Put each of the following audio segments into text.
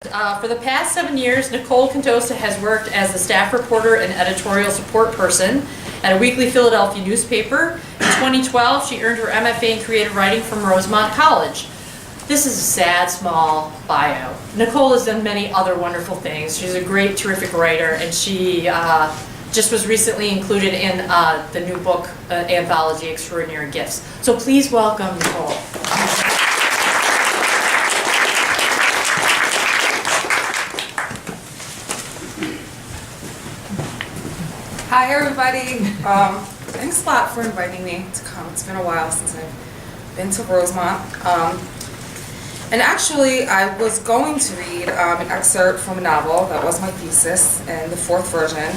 For the past 7 years, Nicole Contosta has worked as a staff reporter and editorial support person at a weekly Philadelphia newspaper. In 2012, she earned her MFA in creative writing from Rosemont College. This is a sad, small bio. Nicole has done many other wonderful things. She's a great, terrific writer, and she just was recently included in the new book anthology, Extraordinary Gifts. So please welcome Nicole. Hi everybody. Thanks a lot for inviting me to come. It's been a while since I've been to Rosemont. And actually I was going to read an excerpt from a novel that was my thesis in the 4th version.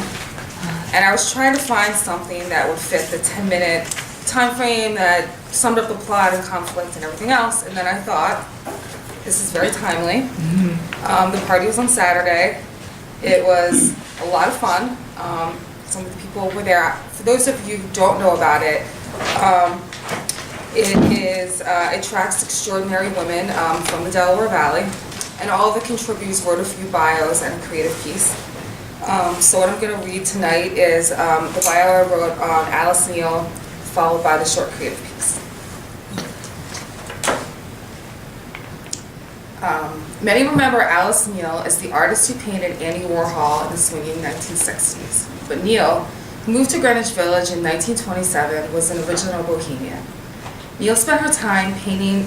And I was trying to find something that would fit the 10-minute time frame that summed up the plot and conflict and everything else. And then I thought, this is very timely. The party was on Saturday. It was a lot of fun. Some of the people were there. For those of you who don't know about it, it tracks extraordinary women from the Delaware Valley, and all the contributors wrote a few bios and a creative piece. So what I'm going to read tonight is the bio I wrote on Alice Neal, followed by the short creative piece. Many remember Alice Neal as the artist who painted Andy Warhol in the swinging 1960s. But Neal, who moved to Greenwich Village in 1927, was an original bohemian. Neal spent her time painting,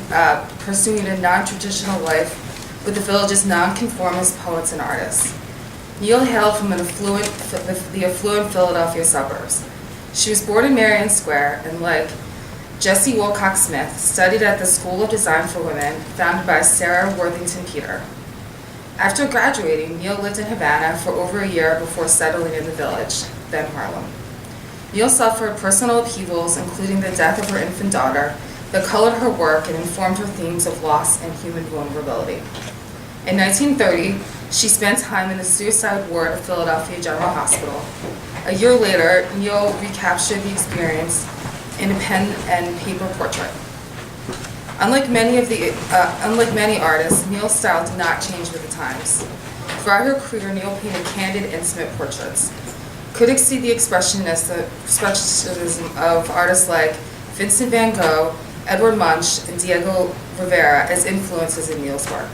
pursuing a non-traditional life with the village's non-conformist poets and artists. Neal hailed from the affluent Philadelphia suburbs. She was born in Marion Square and, like Jessie Wilcox Smith, studied at the School of Design for Women, founded by Sarah Worthington Peter. After graduating, Neal lived in Havana for over a year before settling in the village, then Harlem. Neal suffered personal upheavals, including the death of her infant daughter, that colored her work and informed her themes of loss and human vulnerability. In 1930, she spent time in the suicide ward of Philadelphia General Hospital. A year later, Neal recaptured the experience in a pen and paper portrait. Unlike many artists, Neal's style did not change with the times. Throughout her career, Neal painted candid, intimate portraits. Critics see the expressionism of artists like Vincent van Gogh, Edward Munch, and Diego Rivera as influences in Neal's work.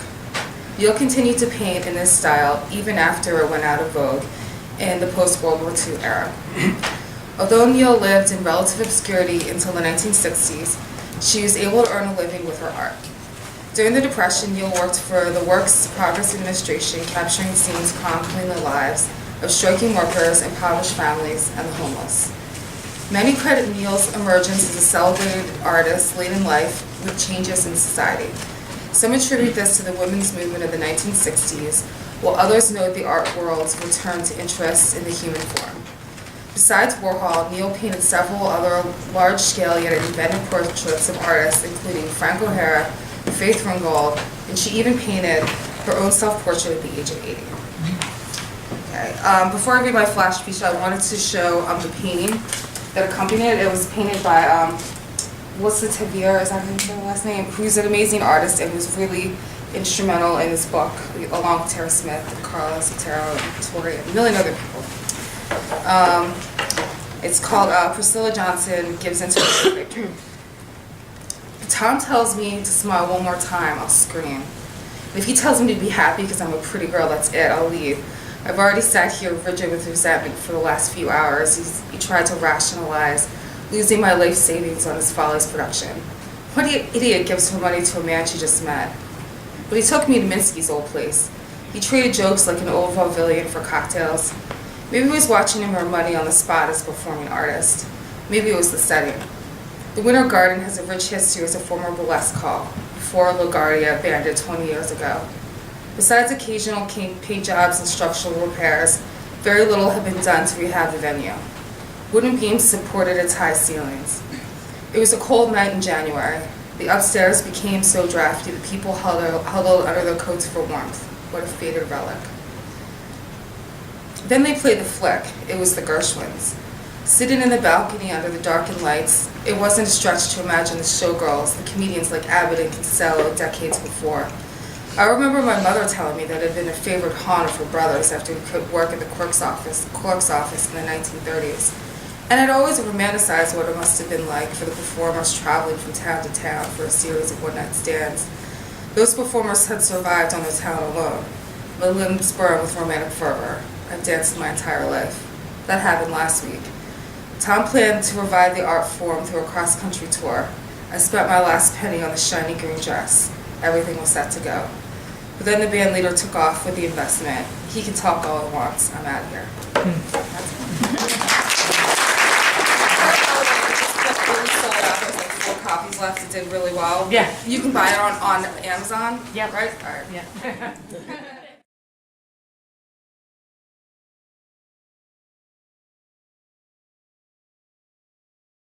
Neal continued to paint in this style even after it went out of vogue in the post-World War II era. Although Neal lived in relative obscurity until the 1960s, she was able to earn a living with her art. During the Depression, Neal worked for the Works Progress Administration, capturing scenes chronicling the lives of striking workers, impoverished families, and the homeless. Many credit Neal's emergence as a celebrated artist late in life with changes in society. Some attribute this to the women's movement of the 1960s, while others note the art world's return to interest in the human form. Besides Warhol, Neal painted several other large-scale yet inventive portraits of artists, including Frank O'Hara, Faith Ringgold, and she even painted her own self-portrait at the age of 80. Okay. Before I read my flash speech, I wanted to show the painting that accompanied it. It was painted by Wilson Tavir, is that his last name? Who's an amazing artist and was really instrumental in this book, along with Tara Smith, and Carla Sotero, and Tori, and a million other people. It's called Priscilla Johnson Gives Intuition. Tom tells me to smile one more time, I'll scream. And if he tells me to be happy because I'm a pretty girl, that's it, I'll leave. I've already sat here rigid with resentment for the last few hours. He tried to rationalize losing my life savings on his Follies production. What idiot gives her money to a man she just met? But he took me to Minsky's old place. He traded jokes like an old vaudevillian for cocktails. Maybe he was watching him earn money on the spot as a performing artist. Maybe it was the setting. The Winter Garden has a rich history as a former burlesque hall, before LaGuardia abandoned 20 years ago. Besides occasional paint jobs and structural repairs, very little had been done to rehab the venue. Wooden beams supported its high ceilings. It was a cold night in January. The upstairs became so drafty that people huddled under their coats for warmth. What a faded relic. Then they played the flick. It was the Gershwins. Sitting in the balcony under the darkened lights, it wasn't a stretch to imagine the showgirls, the comedians like Abbott and Costello decades before. I remember my mother telling me that it had been a favorite haunt of her brother's after he could work at the clerk's office in the 1930s. And I'd always romanticized what it must have been like for the performers traveling from town to town for a series of one-night stands. Those performers had survived on their talent alone. My limbs burn with romantic fervor. I've danced my entire life. That happened last week. Tom planned to revive the art form through a cross-country tour. I spent my last penny on the shiny green dress. Everything was set to go. But then the band leader took off with the investment. He can talk all he wants. I'm out of here. There's like 4 copies left. It did really well. Yeah. You can buy it on Amazon. Yeah. Right? All right. Yeah.